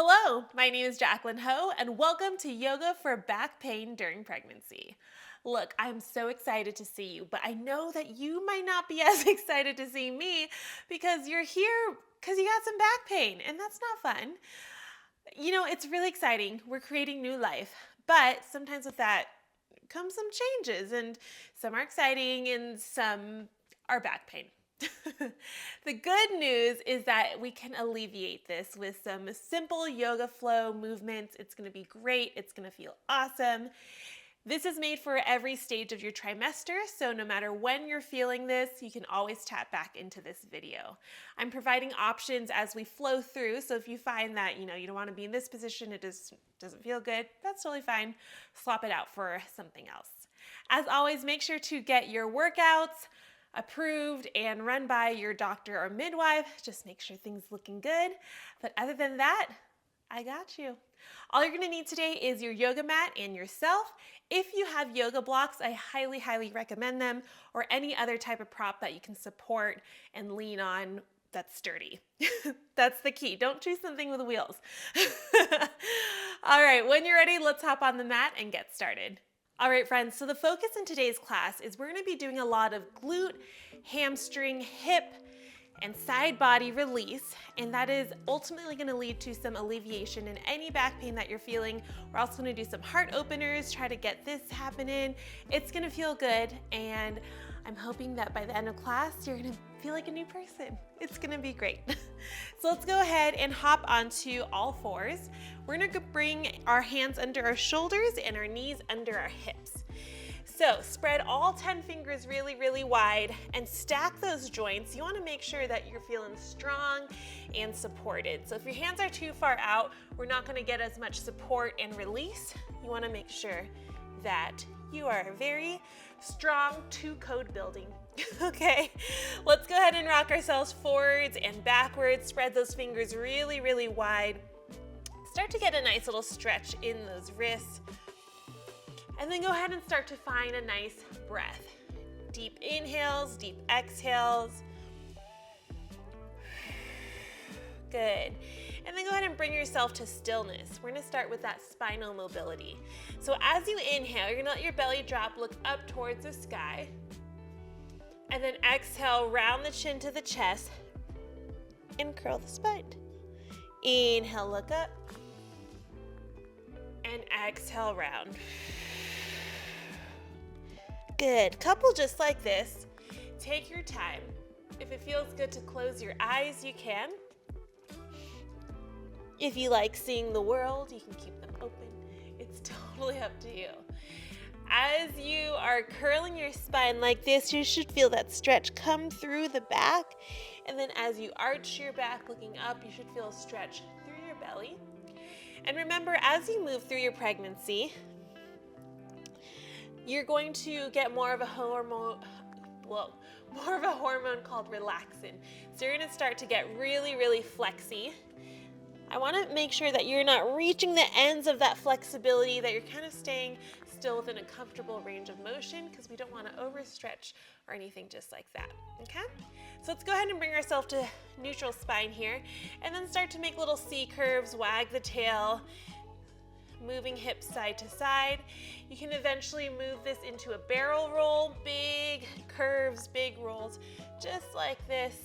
Hello, my name is Jackelyn and welcome to Yoga for Back Pain During Pregnancy. Look, I'm so excited to see you, but I know that you might not be as excited to see me because you're here because you got some back pain, and that's not fun. You know, it's really exciting. We're creating new life, but sometimes with that comes some changes, and some are exciting and some are back pain. The good news is that we can alleviate this with some simple yoga flow movements. It's going to be great. It's going to feel awesome. This is made for every stage of your trimester, so no matter when you're feeling this, you can always tap back into this video. I'm providing options as we flow through, so if you find that you don't want to be in this position, it just doesn't feel good, that's totally fine. Swap it out for something else. As always, make sure to get your workouts approved and run by your doctor or midwife. Just make sure things looking good. But other than that, I got you. All you're gonna need today is your yoga mat and yourself. If you have yoga blocks, I highly, highly recommend them, or any other type of prop that you can support and lean on that's sturdy. That's the key. Don't choose something with wheels. All right, when you're ready, let's hop on the mat and get started. All right, friends, so the focus in today's class is we're gonna be doing a lot of glute, hamstring, hip, and side body release, and that is ultimately gonna lead to some alleviation in any back pain that you're feeling. We're also gonna do some heart openers, try to get this happening. It's gonna feel good, and I'm hoping that by the end of class, you're gonna feel like a new person. It's gonna be great. So let's go ahead and hop onto all fours. We're gonna bring our hands under our shoulders and our knees under our hips. So spread all 10 fingers really, really wide and stack those joints. You wanna make sure that you're feeling strong and supported. So if your hands are too far out, we're not gonna get as much support and release. You wanna make sure that you are very strong to code building. Okay, let's go ahead and rock ourselves forwards and backwards. Spread those fingers really, really wide. Start to get a nice little stretch in those wrists. And then go ahead and start to find a nice breath. Deep inhales, deep exhales. Good. And then go ahead and bring yourself to stillness. We're gonna start with that spinal mobility. So as you inhale, you're gonna let your belly drop, look up towards the sky. And then exhale, round the chin to the chest and curl the spine. Inhale, look up. And exhale, round. Good. Couple just like this. Take your time. If it feels good to close your eyes, you can. If you like seeing the world, you can keep them open. It's totally up to you. As you are curling your spine like this, you should feel that stretch come through the back. And then as you arch your back looking up, you should feel a stretch through your belly. And remember, as you move through your pregnancy, you're going to get more of a hormone called relaxin. So you're gonna start to get really, really flexy. I wanna make sure that you're not reaching the ends of that flexibility, that you're kind of staying still within a comfortable range of motion, because we don't wanna overstretch or anything just like that, okay? So let's go ahead and bring ourselves to neutral spine here, and then start to make little C curves, wag the tail, moving hips side to side. You can eventually move this into a barrel roll, big curves, big rolls, just like this.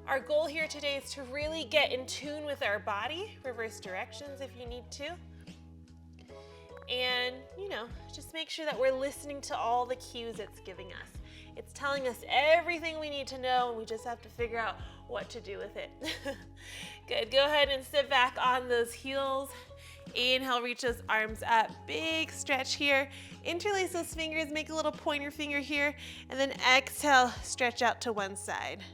Our goal here today is to really get in tune with our body, reverse directions if you need to. And, just make sure that we're listening to all the cues it's giving us. It's telling us everything we need to know, and we just have to figure out what to do with it. Good, go ahead and sit back on those heels. Inhale, reach those arms up, big stretch here. Interlace those fingers, make a little pointer finger here, and then exhale, stretch out to one side.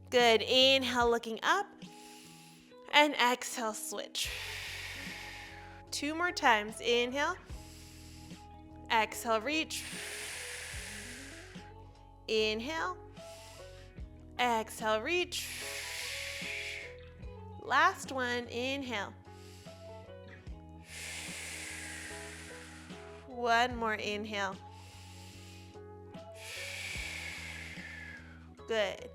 Good, inhale, looking up, and exhale, switch. 2 more times, inhale, exhale, reach, inhale, exhale, reach. Last one, inhale. One more inhale. Good.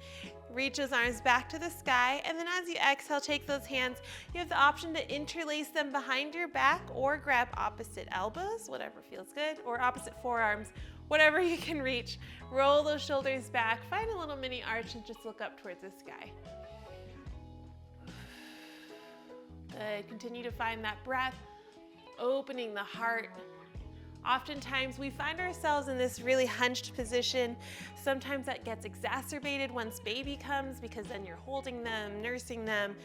Reach those arms back to the sky, and then as you exhale, take those hands. You have the option to interlace them behind your back or grab opposite elbows, whatever feels good, or opposite forearms, whatever you can reach. Roll those shoulders back, find a little mini arch, and just look up towards the sky. Good. Continue to find that breath, opening the heart. Oftentimes we find ourselves in this really hunched position. Sometimes that gets exacerbated once baby comes, because then you're holding them, nursing them,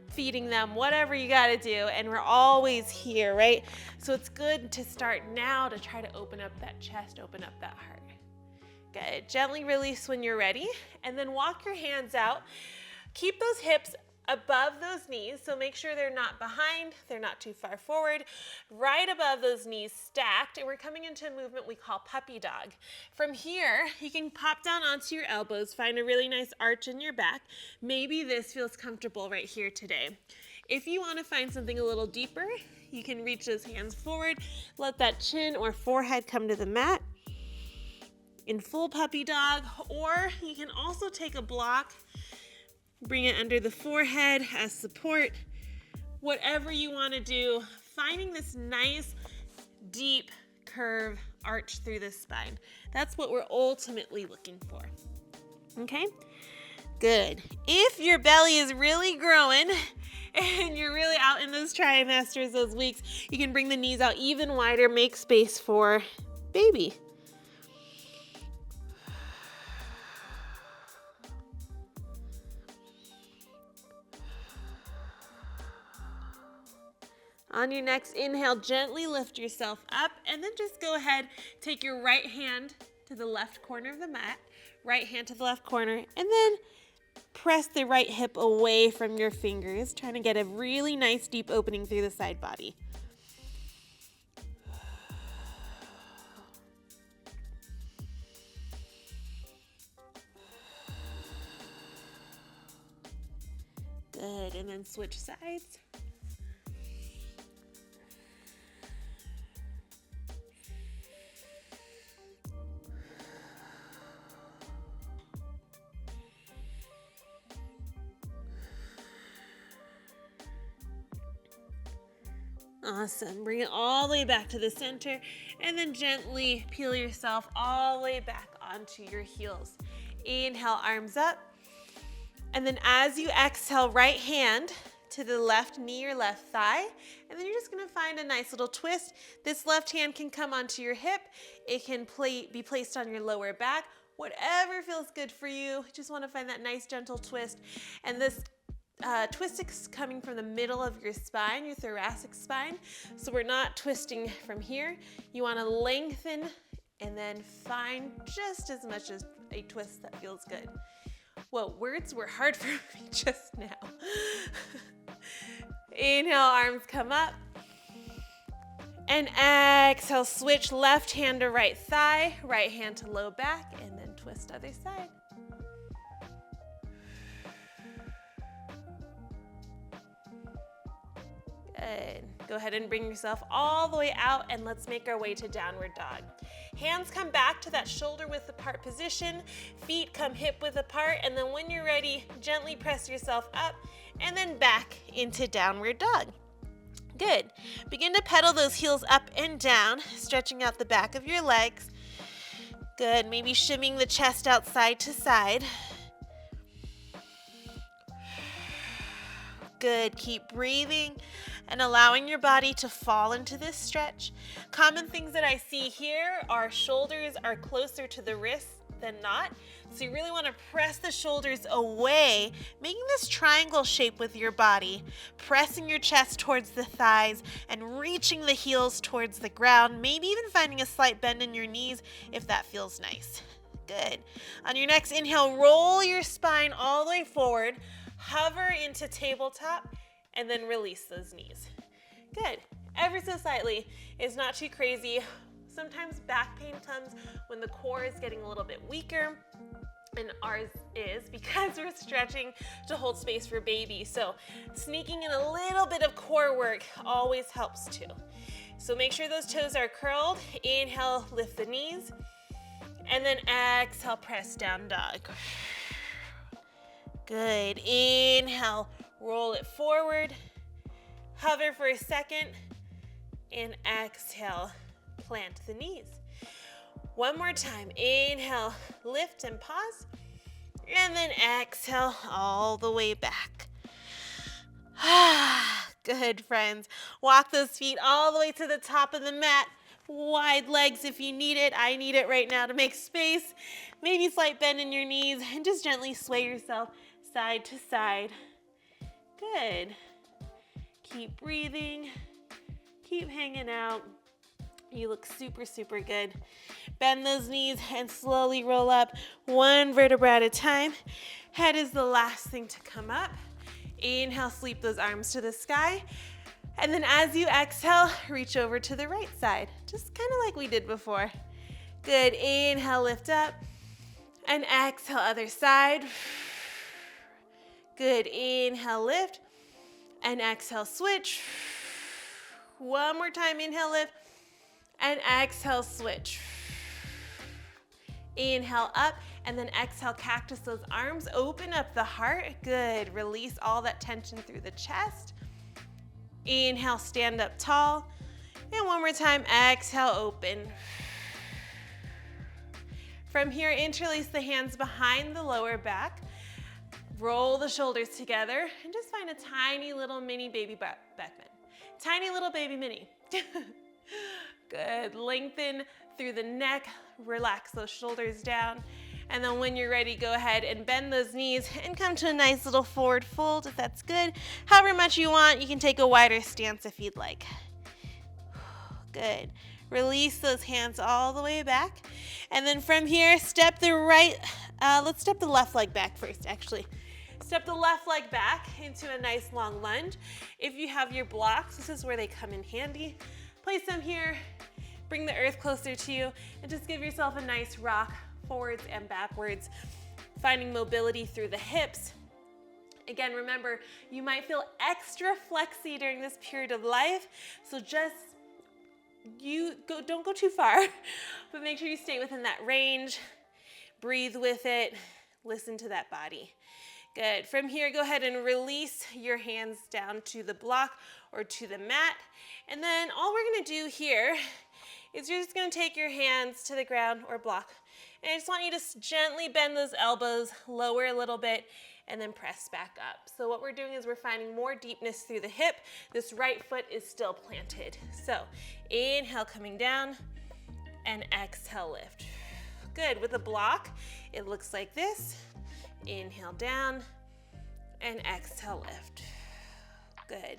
feeding them, whatever you gotta do, and we're always here, right? So it's good to start now to try to open up that chest, open up that heart. Good. Gently release when you're ready, and then walk your hands out. Keep those hips above those knees, so make sure they're not behind, they're not too far forward, right above those knees stacked, and we're coming into a movement we call puppy dog. From here, you can pop down onto your elbows, find a really nice arch in your back. Maybe this feels comfortable right here today. If you want to find something a little deeper, you can reach those hands forward, let that chin or forehead come to the mat in full puppy dog, or you can also take a block, bring it under the forehead as support. Whatever you want to do, finding this nice, deep curve arch through the spine. That's what we're ultimately looking for. Okay? Good. If your belly is really growing and you're really out in those trimesters, those weeks, you can bring the knees out even wider, make space for baby. On your next inhale, gently lift yourself up, and then just go ahead, take your right hand to the left corner of the mat, right hand to the left corner, and then press the right hip away from your fingers, trying to get a really nice deep opening through the side body. Good, and then switch sides. Awesome. Bring it all the way back to the center, and then gently peel yourself all the way back onto your heels. Inhale, arms up. And then as you exhale, right hand to the left knee or left thigh. And then you're just gonna find a nice little twist. This left hand can come onto your hip. It can be placed on your lower back. Whatever feels good for you. Just wanna find that nice gentle twist. And this twist is coming from the middle of your spine, your thoracic spine. So we're not twisting from here. You want to lengthen and then find just as much as a twist that feels good. Well, words were hard for me just now. Inhale, arms come up. And exhale, switch left hand to right thigh, right hand to low back, and then twist other side. Good. Go ahead and bring yourself all the way out, and let's make our way to downward dog. Hands come back to that shoulder width apart position, feet come hip width apart, and then when you're ready, gently press yourself up and then back into downward dog. Good. Begin to pedal those heels up and down, stretching out the back of your legs. Good. Maybe shimmying the chest out side to side. Good. Keep breathing and allowing your body to fall into this stretch. Common things that I see here are shoulders are closer to the wrists than not. So you really want to press the shoulders away, making this triangle shape with your body, pressing your chest towards the thighs and reaching the heels towards the ground, maybe even finding a slight bend in your knees if that feels nice. Good. On your next inhale, roll your spine all the way forward, hover into tabletop, and then release those knees. Good. Ever so slightly. It's not too crazy. Sometimes back pain comes when the core is getting a little bit weaker, and ours is because we're stretching to hold space for baby. So sneaking in a little bit of core work always helps too. So make sure those toes are curled. Inhale, lift the knees, and then exhale, press down dog. Good. Inhale, roll it forward. Hover for a second. And exhale, plant the knees. One more time. Inhale, lift and pause. And then exhale all the way back. Good, friends. Walk those feet all the way to the top of the mat. Wide legs if you need it. I need it right now to make space. Maybe slight bend in your knees and just gently sway yourself side to side. Good. Keep breathing. Keep hanging out. You look super, super good. Bend those knees and slowly roll up one vertebra at a time. Head is the last thing to come up. Inhale, sweep those arms to the sky. And then as you exhale, reach over to the right side, just kind of like we did before. Good. Inhale, lift up. And exhale, other side. Good. Inhale, lift. And exhale, switch. One more time. Inhale, lift. And exhale, switch. Inhale, up. And then exhale, cactus those arms. Open up the heart. Good. Release all that tension through the chest. Inhale, stand up tall. And one more time, exhale, open. From here, interlace the hands behind the lower back. Roll the shoulders together and just find a tiny little mini baby back bend. Tiny little baby mini. Good. Lengthen through the neck. Relax those shoulders down. And then when you're ready, go ahead and bend those knees and come to a nice little forward fold if that's good. However much you want, you can take a wider stance if you'd like. Good. Release those hands all the way back. And then from here, step the let's step the left leg back first, actually. Step the left leg back into a nice long lunge. If you have your blocks, this is where they come in handy. Place them here, bring the earth closer to you, and just give yourself a nice rock forwards and backwards, finding mobility through the hips. Again, remember, you might feel extra flexy during this period of life, so just don't go too far, but make sure you stay within that range. Breathe with it. Listen to that body. Good. From here, go ahead and release your hands down to the block or to the mat. And then all we're going to do here is you're just going to take your hands to the ground or block. And I just want you to gently bend those elbows, lower a little bit, and then press back up. So what we're doing is we're finding more deepness through the hip. This right foot is still planted. So inhale, coming down, and exhale, lift. Good. With a block, it looks like this. Inhale down, and exhale, lift. Good.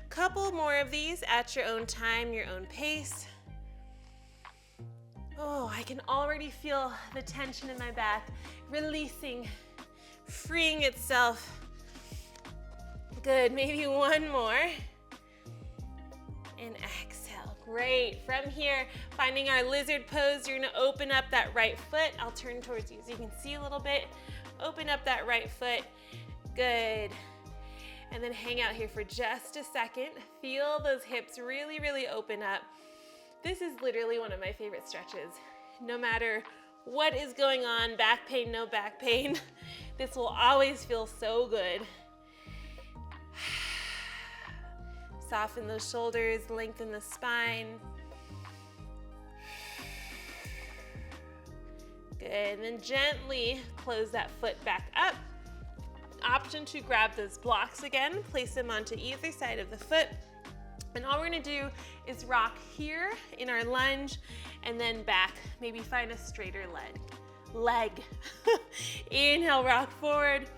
Couple more of these at your own time, your own pace. Oh, I can already feel the tension in my back, releasing, freeing itself. Good, maybe one more. And exhale, great. From here, finding our lizard pose, you're gonna open up that right foot. I'll turn towards you so you can see a little bit. Open up that right foot, good. And then hang out here for just a second. Feel those hips really, really open up. This is literally one of my favorite stretches. No matter what is going on, back pain, no back pain, this will always feel so good. Soften those shoulders, lengthen the spine. Good, and then gently close that foot back up. Option to grab those blocks again, place them onto either side of the foot. And all we're gonna do is rock here in our lunge and then back. Maybe find a straighter leg. Inhale, rock forward,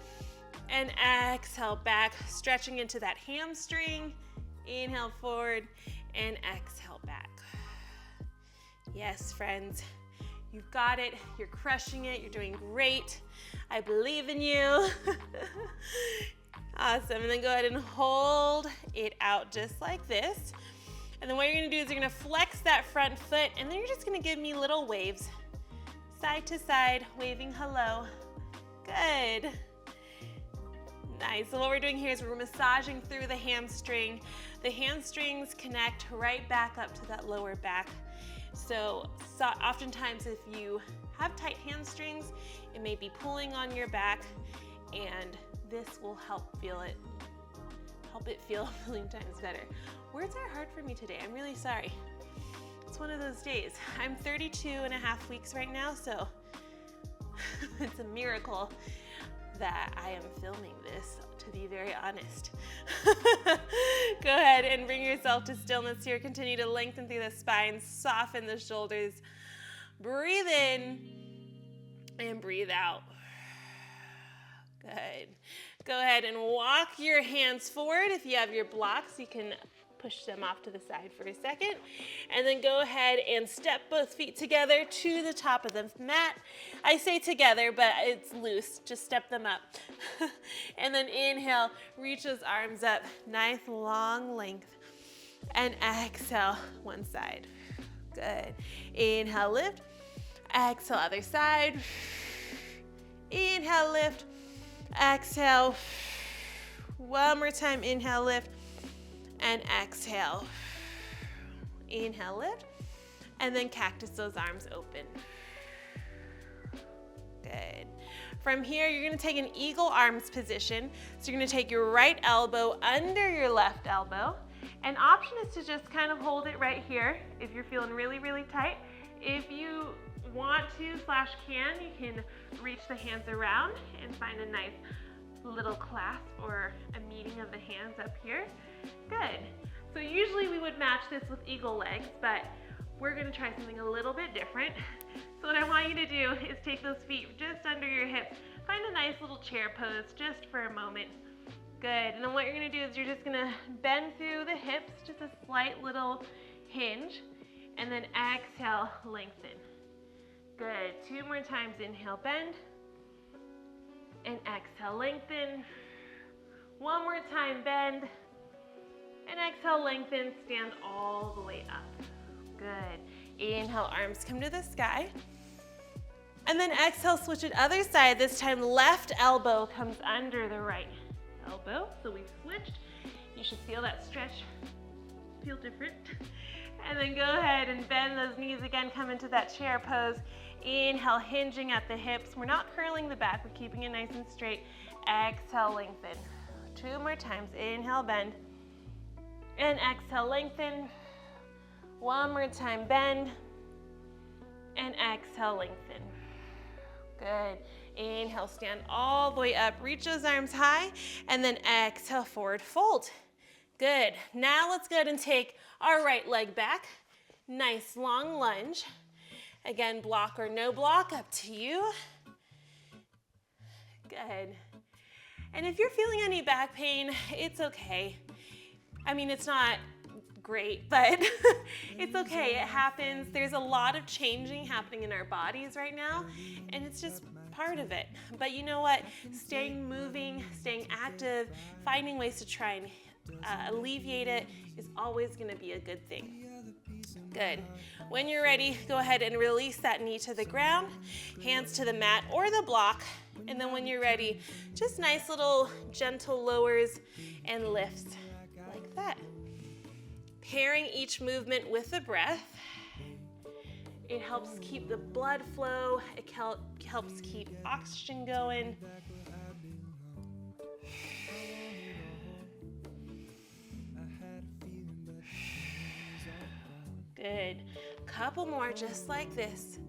and exhale back, stretching into that hamstring. Inhale forward, and exhale back. Yes, friends, you've got it. You're crushing it. You're doing great. I believe in you. Awesome, and then go ahead and hold it out just like this. And then what you're gonna do is you're gonna flex that front foot, and then you're just gonna give me little waves. Side to side, waving hello. Good. Nice, so what we're doing here is we're massaging through the hamstring. The hamstrings connect right back up to that lower back. So oftentimes if you have tight hamstrings, it may be pulling on your back, and this will help it feel a million times better. Words are hard for me today. I'm really sorry. It's one of those days. I'm 32.5 weeks right now, so it's a miracle that I am filming this, to be very honest. Go ahead and bring yourself to stillness here. Continue to lengthen through the spine, soften the shoulders. Breathe in and breathe out. Good. Go ahead and walk your hands forward. If you have your blocks, you can push them off to the side for a second. And then go ahead and step both feet together to the top of the mat. I say together, but it's loose. Just step them up. And then inhale, reach those arms up. Nice long length. And exhale, one side. Good. Inhale, lift. Exhale, other side. Inhale, lift. Exhale. One more time. Inhale, lift. And exhale. Inhale, lift. And then cactus those arms open. Good. From here, you're going to take an eagle arms position. So you're going to take your right elbow under your left elbow. An option is to just kind of hold it right here if you're feeling really, really tight. If you want to / can, you can reach the hands around and find a nice little clasp or a meeting of the hands up here. Good. So usually we would match this with eagle legs, but we're going to try something a little bit different. So what I want you to do is take those feet just under your hips. Find a nice little chair pose just for a moment. Good. And then what you're going to do is you're just going to bend through the hips, just a slight little hinge, and then exhale, lengthen. Good. 2 more times. Inhale, bend, and exhale, lengthen. 1 more time, bend, and exhale, lengthen. Stand all the way up. Good. Inhale, arms come to the sky. And then exhale, switch it other side. This time, left elbow comes under the right elbow. So we've switched. You should feel that stretch. Feel different. And then go ahead and bend those knees again. Come into that chair pose. Inhale, hinging at the hips. We're not curling the back. We're keeping it nice and straight. Exhale, lengthen. 2 more times. Inhale, bend. And exhale, lengthen. 1 more time, bend. And exhale, lengthen. Good. Inhale, stand all the way up. Reach those arms high. And then exhale, forward fold. Good. Now let's go ahead and take our right leg back. Nice long lunge. Again, block or no block, up to you. Good. And if you're feeling any back pain, it's okay. I mean, it's not great, but it's okay. It happens. There's a lot of changing happening in our bodies right now, and it's just part of it. But you know what? Staying moving, staying active, finding ways to try and alleviate it is always going to be a good thing. Good. When you're ready, go ahead and release that knee to the ground, hands to the mat or the block, and then when you're ready, just nice little gentle lowers and lifts like that. Pairing each movement with the breath. It helps keep the blood flow. It helps keep oxygen going. Good. Couple more just like this.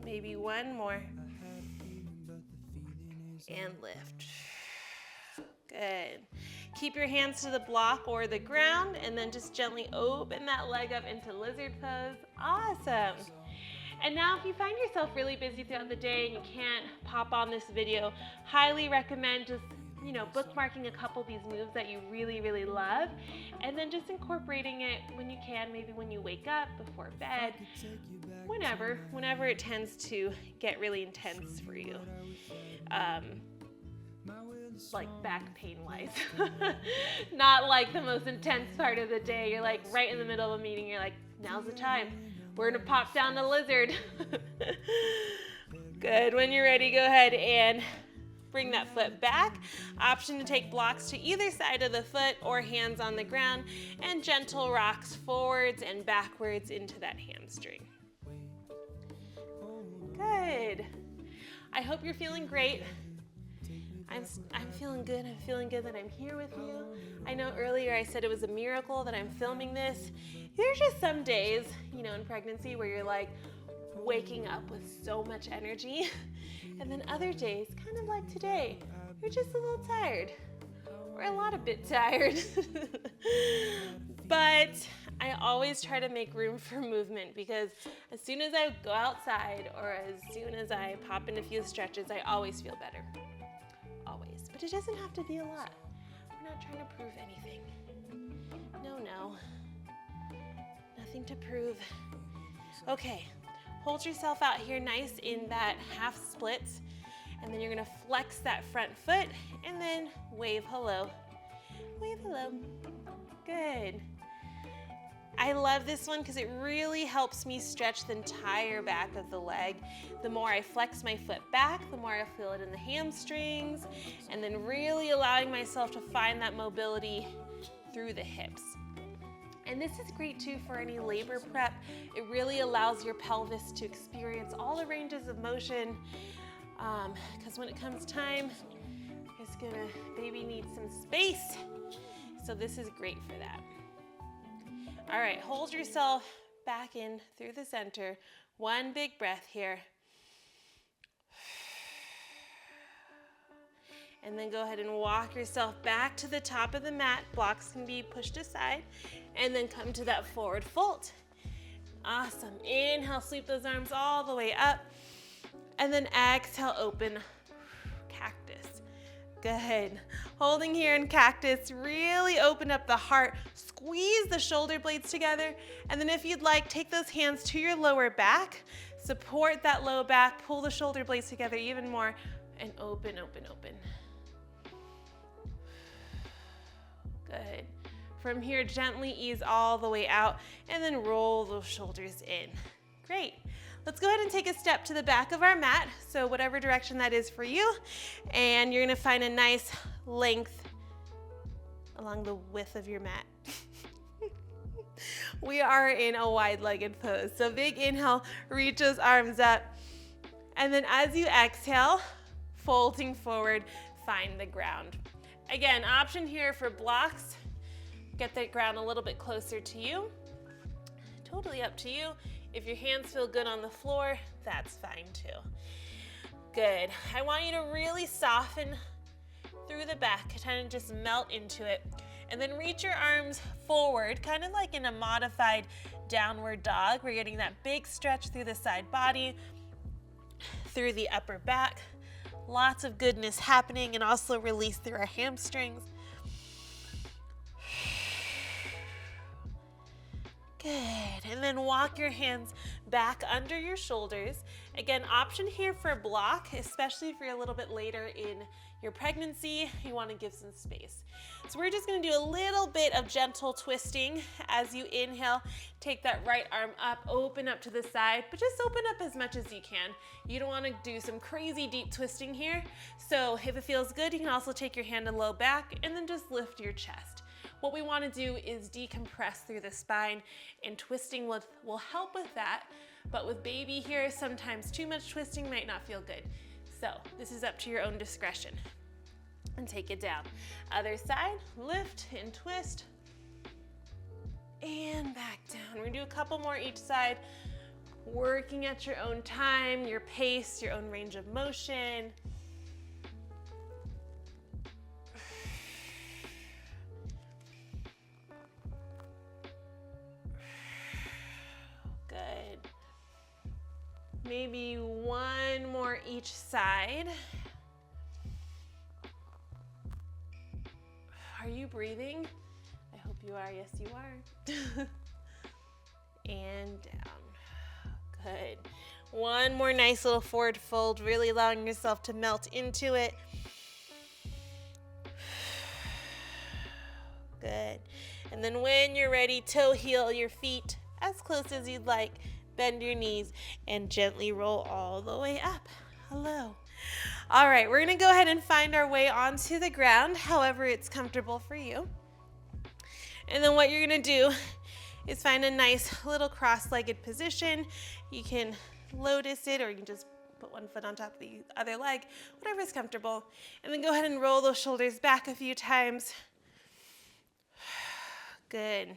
Maybe one more. And lift. Good. Keep your hands to the block or the ground, and then just gently open that leg up into lizard pose. Awesome. And now if you find yourself really busy throughout the day and you can't pop on this video, highly recommend just bookmarking a couple of these moves that you really, really love, and then just incorporating it when you can, maybe when you wake up, before bed, whenever it tends to get really intense for you. Like back pain wise. Not like the most intense part of the day. You're like right in the middle of a meeting, you're like, now's the time. We're gonna pop down the lizard. Good. When you're ready, go ahead and bring that foot back. Option to take blocks to either side of the foot or hands on the ground, and gentle rocks forwards and backwards into that hamstring. Good. I hope you're feeling great. I'm feeling good. I'm feeling good that I'm here with you. I know earlier I said it was a miracle that I'm filming this. There's just some days, you know, in pregnancy where you're like waking up with so much energy. And then other days, kind of like today, you're just a little tired. Or a lot a bit tired. But I always try to make room for movement because as soon as I go outside or as soon as I pop in a few stretches, I always feel better. Always. But it doesn't have to be a lot. We're not trying to prove anything. No. Nothing to prove. Okay. Hold yourself out here nice in that half splits. And then you're gonna flex that front foot and then wave hello. Wave hello. Good. I love this one because it really helps me stretch the entire back of the leg. The more I flex my foot back, the more I feel it in the hamstrings, and then really allowing myself to find that mobility through the hips. And this is great too for any labor prep. It really allows your pelvis to experience all the ranges of motion because when it comes time, baby needs some space. So this is great for that. All right, hold yourself back in through the center. One big breath here. And then go ahead and walk yourself back to the top of the mat. Blocks can be pushed aside. And then come to that forward fold. Awesome. Inhale, sweep those arms all the way up. And then exhale, open cactus. Good. Holding here in cactus, really open up the heart. Squeeze the shoulder blades together. And then if you'd like, take those hands to your lower back. Support that low back. Pull the shoulder blades together even more. And open, open, open. Good. From here, gently ease all the way out and then roll those shoulders in. Great. Let's go ahead and take a step to the back of our mat. So whatever direction that is for you. And you're gonna find a nice length along the width of your mat. We are in a wide-legged pose. So big inhale, reach those arms up. And then as you exhale, folding forward, find the ground. Again, option here for blocks. Get the ground a little bit closer to you. Totally up to you. If your hands feel good on the floor, that's fine too. Good. I want you to really soften through the back, kind of just melt into it. And then reach your arms forward, kind of like in a modified downward dog. We're getting that big stretch through the side body, through the upper back. Lots of goodness happening and also release through our hamstrings. Good. And then walk your hands back under your shoulders. Again, option here for a block, especially if you're a little bit later in your pregnancy, you want to give some space. So we're just going to do a little bit of gentle twisting as you inhale. Take that right arm up, open up to the side, but just open up as much as you can. You don't want to do some crazy deep twisting here. So if it feels good, you can also take your hand to low back and then just lift your chest. What we want to do is decompress through the spine, and twisting will help with that. But with baby here, sometimes too much twisting might not feel good. So this is up to your own discretion. And take it down. Other side, lift and twist. And back down. We're gonna do a couple more each side, working at your own time, your pace, your own range of motion. Good. Maybe one more each side. Are you breathing? I hope you are. Yes, you are. And down. Good. One more nice little forward fold, really allowing yourself to melt into it. Good. And then when you're ready, toe heel your feet as close as you'd like. Bend your knees and gently roll all the way up. Hello. All right, we're gonna go ahead and find our way onto the ground, however it's comfortable for you. And then what you're gonna do is find a nice little cross-legged position. You can lotus it, or you can just put one foot on top of the other leg, whatever is comfortable. And then go ahead and roll those shoulders back a few times. Good.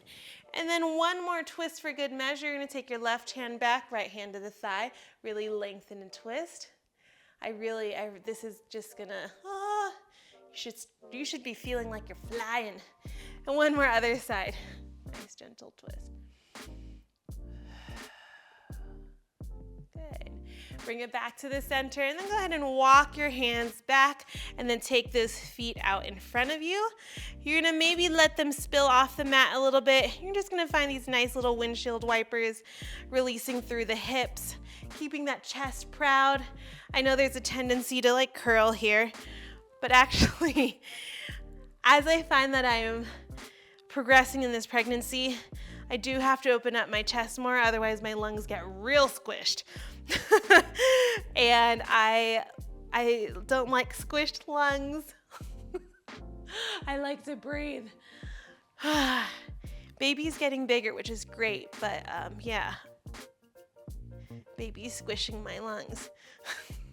And then one more twist for good measure. You're going to take your left hand back, right hand to the thigh, really lengthen and twist. This is just going to, you should be feeling like you're flying. And one more other side. Nice gentle twist. Good. Bring it back to the center, and then go ahead and walk your hands back, and then take those feet out in front of you. You're gonna maybe let them spill off the mat a little bit. You're just gonna find these nice little windshield wipers releasing through the hips, keeping that chest proud. I know there's a tendency to like curl here, but actually, as I find that I am progressing in this pregnancy, I do have to open up my chest more, otherwise my lungs get real squished. And I don't like squished lungs. I like to breathe. Baby's getting bigger, which is great, but yeah, baby's squishing my lungs.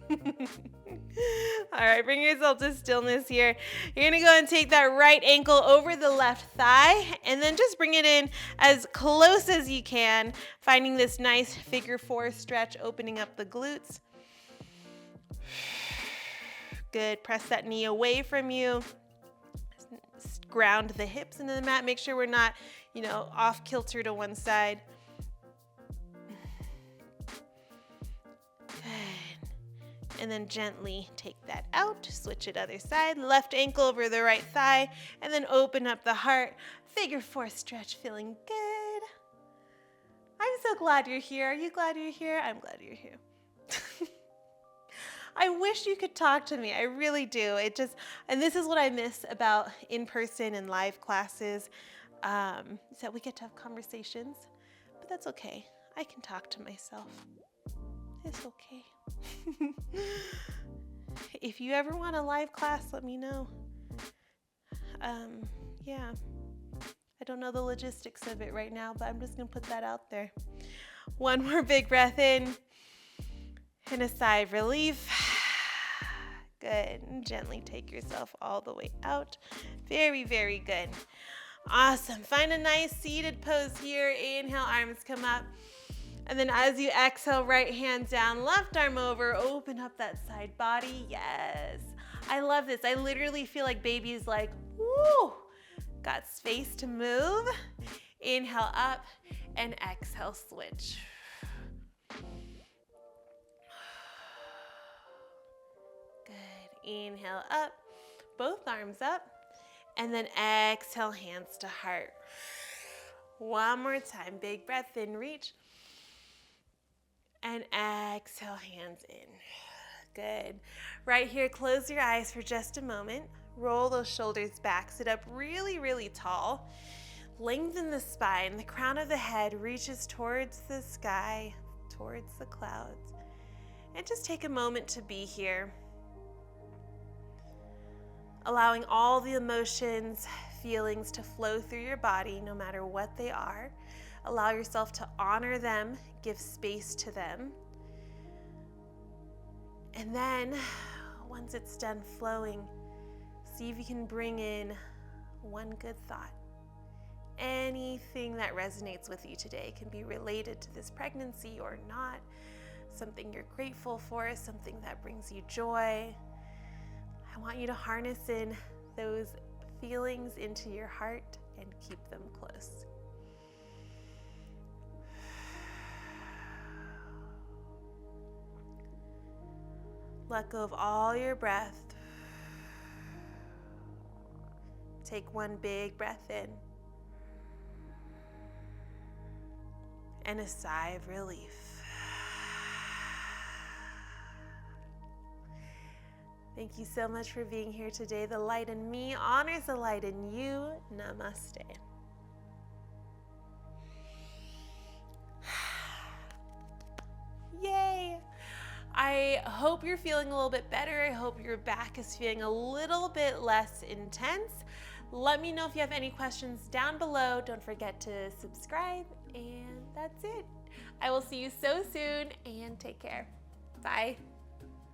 All right, bring yourself to stillness here. You're gonna go and take that right ankle over the left thigh, and then just bring it in as close as you can, finding this nice figure 4 stretch, opening up the glutes. Good, press that knee away from you. Ground the hips into the mat. Make sure we're not, off kilter to one side. And then gently take that out, switch it other side, left ankle over the right thigh, and then open up the heart. Figure 4 stretch, feeling good. I'm so glad you're here. Are you glad you're here? I'm glad you're here. I wish you could talk to me. I really do. And this is what I miss about in-person and live classes, is that we get to have conversations, but that's okay. I can talk to myself. It's okay. If you ever want a live class, let me know. Yeah, I don't know the logistics of it right now, but I'm just gonna put that out there. One more big breath in, and a sigh of relief. Good, and gently take yourself all the way out. Very, very good. Awesome, find a nice seated pose here. Inhale, arms come up. And then as you exhale, right hand down, left arm over, open up that side body. Yes, I love this. I literally feel like baby's like, woo, got space to move. Inhale up and exhale, switch. Good, inhale up, both arms up, and then exhale, hands to heart. One more time, big breath in, reach. And exhale, hands in. Good. Right here, close your eyes for just a moment. Roll those shoulders back. Sit up really, really tall. Lengthen the spine. The crown of the head reaches towards the sky, towards the clouds. And just take a moment to be here. Allowing all the emotions, feelings to flow through your body, no matter what they are. Allow yourself to honor them, give space to them. And then, once it's done flowing, see if you can bring in one good thought. Anything that resonates with you today can be related to this pregnancy or not. Something you're grateful for, something that brings you joy. I want you to harness in those feelings into your heart and keep them close. Let go of all your breath. Take one big breath in. And a sigh of relief. Thank you so much for being here today. The light in me honors the light in you. Namaste. Yay! I hope you're feeling a little bit better. I hope your back is feeling a little bit less intense. Let me know if you have any questions down below. Don't forget to subscribe, and that's it. I will see you so soon and take care. Bye.